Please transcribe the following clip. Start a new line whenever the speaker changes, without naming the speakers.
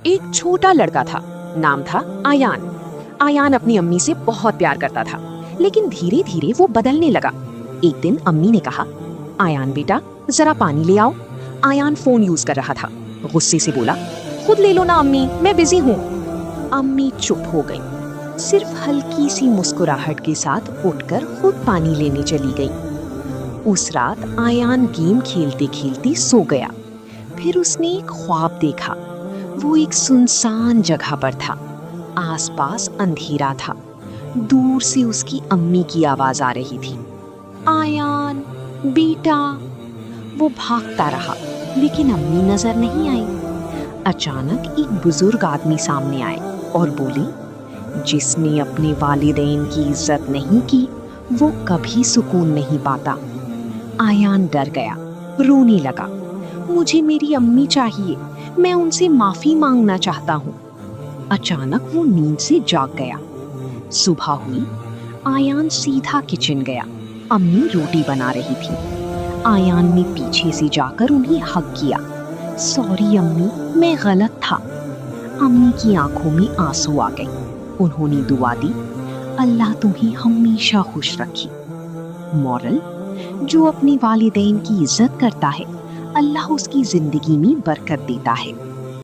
ایک چھوٹا لڑکا تھا، نام تھا آیان۔ آیان اپنی امی سے بہت پیار کرتا تھا، لیکن دھیرے دھیرے وہ بدلنے لگا۔ ایک دن امی نے کہا، آیان بیٹا ذرا پانی لے آؤ۔ آیان فون یوز کر رہا تھا، غصے سے بولا، خود لے لو نا امی، میں بزی ہوں۔ امی چپ ہو گئی، صرف ہلکی سی مسکراہٹ کے ساتھ اٹھ کر خود پانی لینے چلی گئی۔ اس رات آیان گیم کھیلتے کھیلتے سو گیا۔ پھر اس نے ایک خواب دیکھا۔ وہ ایک سنسان جگہ پر تھا، آس پاس اندھیرا تھا، دور سے اس کی امی کی آواز آ رہی تھی، آیان بیٹا۔ وہ بھاگتا رہا لیکن امی نظر نہیں آئی۔ اچانک ایک بزرگ آدمی سامنے آئے اور بولے، جس نے اپنے والدین کی عزت نہیں کی وہ کبھی سکون نہیں پاتا۔ آیان ڈر گیا، رونے لگا، مجھے میری امی چاہیے، میں ان سے معافی مانگنا چاہتا ہوں۔ اچانک وہ نیند سے جاگ گیا۔ صبح ہوئی، آیان سیدھا کچن گیا۔ امی روٹی بنا رہی تھی۔ آیان نے پیچھے سے جا کر انہیں ہگ کیا، سوری امی، میں غلط تھا۔ امی کی آنکھوں میں آنسو آ گئے۔ انہوں نے دعا دی، اللہ تمہیں ہمیشہ خوش رکھے۔ مورل، جو اپنے والدین کی عزت کرتا ہے اللہ اس کی زندگی میں برکت دیتا ہے۔